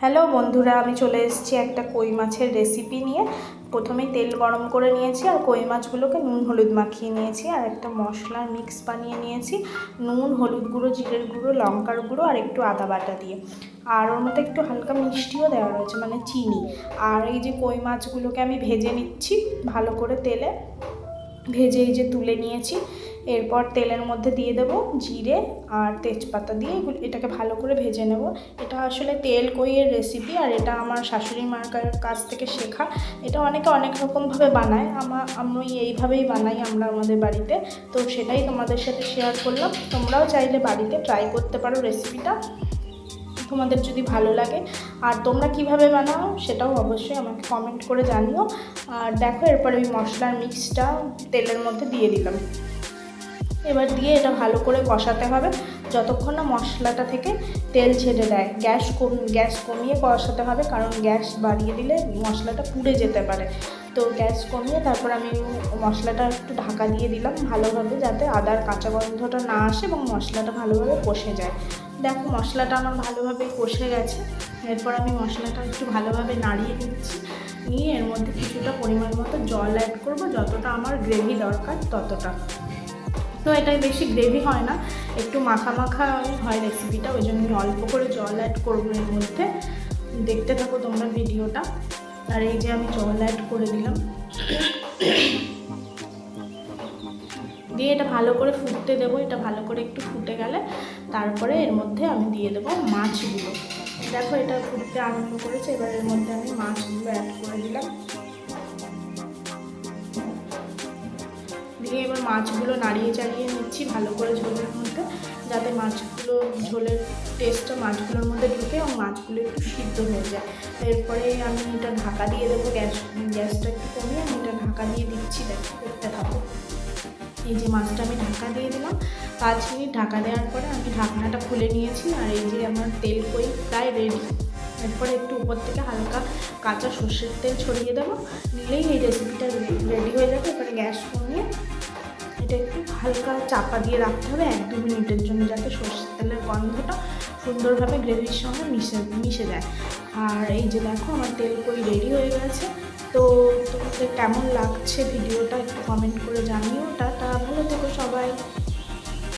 Hello বন্ধুরা, আমি চলে এসেছি একটা কই মাছের রেসিপি নিয়ে। প্রথমেই তেল গরম করে নিয়েছি আর কই মাছগুলোকে নুন হলুদ মাখিয়ে নিয়েছি আর একটা মশলার মিক্স বানিয়ে নিয়েছি নুন হলুদ গুঁড়ো জিরের গুঁড়ো লঙ্কার গুঁড়ো আর একটু আদা বাটা দিয়ে। আর ওর মধ্যে একটু হালকা মিষ্টিও দেওয়া রয়েছে, মানে চিনি। আর এই যে কই মাছগুলোকে আমি ভেজে নিচ্ছি ভালো করে তেলে, ভেজে এই যে তুলে নিয়েছি। এরপর তেলের মধ্যে দিয়ে দেব জিরে আর তেজপাতা দিয়ে এটাকে ভালো করে ভেজে নেব। এটা আসলে তেল কইয়ের রেসিপি আর এটা আমার শাশুড়ি মার কাছ থেকে শেখা। এটা অনেকে অনেক রকমভাবে বানায়, আমি এইভাবেই বানাই আমরা আমাদের বাড়িতে। তো সেটাই তোমাদের সাথে শেয়ার করলাম। তোমরাও চাইলে বাড়িতে ট্রাই করতে পারো রেসিপিটা, তোমাদের যদি ভালো লাগে। আর তোমরা কিভাবে বানাও সেটাও অবশ্যই আমাকে কমেন্ট করে জানিও। আর দেখো, এরপরে ওই মশলার মিক্সটা তেলের মধ্যে দিয়ে দিলাম। এবার দিয়ে এটা ভালো করে কষাতে হবে যতক্ষণ না মশলাটা থেকে তেল ছেড়ে দেয়। গ্যাস কমিয়ে কষাতে হবে, কারণ গ্যাস বাড়িয়ে দিলে মশলাটা পুড়ে যেতে পারে। তো গ্যাস কমিয়ে তারপর আমি মশলাটা একটু ঢাকা দিয়ে দিলাম ভালোভাবে, যাতে আদার কাঁচা গন্ধটা না আসে এবং মশলাটা ভালোভাবে কষে যায়। দেখো, মশলাটা আমার ভালোভাবে কষে গেছে। এরপর আমি মশলাটা একটু ভালোভাবে নাড়িয়ে নিচ্ছি, নিয়ে এর মধ্যে কিছুটা পরিমাণ মতো জল অ্যাড করব, যতটা আমার গ্রেভি দরকার ততটা। তো এটাই বেশি গ্রেভি হয় না, একটু মাখা মাখা হয় রেসিপিটা, ওই জন্য আমি অল্প করে জল অ্যাড করবো এর মধ্যে। দেখতে থাকো তোমরা ভিডিওটা। আর এই যে আমি জল অ্যাড করে দিলাম, দিয়ে এটা ভালো করে ফুটতে দেবো। এটা ভালো করে একটু ফুটে গেলে তারপরে এর মধ্যে আমি দিয়ে দেবো মাছগুলো। দেখো, এটা ফুটতে আরম্ভ করেছে, এবার এর মধ্যে আমি মাছগুলো অ্যাড করে দিলাম। দিয়ে এবার মাছগুলো নাড়িয়ে চাড়িয়ে নিচ্ছি ভালো করে ঝোলের মধ্যে, যাতে মাছগুলো ঝোলের টেস্টটা মাছগুলোর মধ্যে ঢুকে এবং মাছগুলো একটু সিদ্ধ হয়ে যায়। এরপরে আমি এটা ঢাকা দিয়ে দেবো, গ্যাসটা একটু কমিয়ে আমি এটা ঢাকা দিয়ে দিচ্ছি। দেখতে থাকো। এই যে মাছটা আমি ঢাকা দিয়ে দিলাম, 5 মিনিট ঢাকা দেওয়ার পরে আমি ঢাকনাটা খুলে নিয়েছি। আর এই যে আমার তেল কই প্রায় রেডি। এরপরে একটু উপর থেকে হালকা কাঁচা সর্ষের তেল ছড়িয়ে দেবো, নিলেই এই রেসিপিটা রেডি হয়ে যাবে। এবারে গ্যাস কমিয়ে এটা একটু হালকা চাপা দিয়ে রাখতে হবে 1-2 মিনিটের জন্য, যাতে সর্ষের তেলের গন্ধটা সুন্দরভাবে গ্রেভির সঙ্গে মিশে যায়। আর এই যে দেখো, আমার তেল কই রেডি হয়ে গেছে। তো তোমাদের কেমন লাগছে ভিডিওটা একটু কমেন্ট করে জানিও। টাটা, ভালো থেকো সবাই।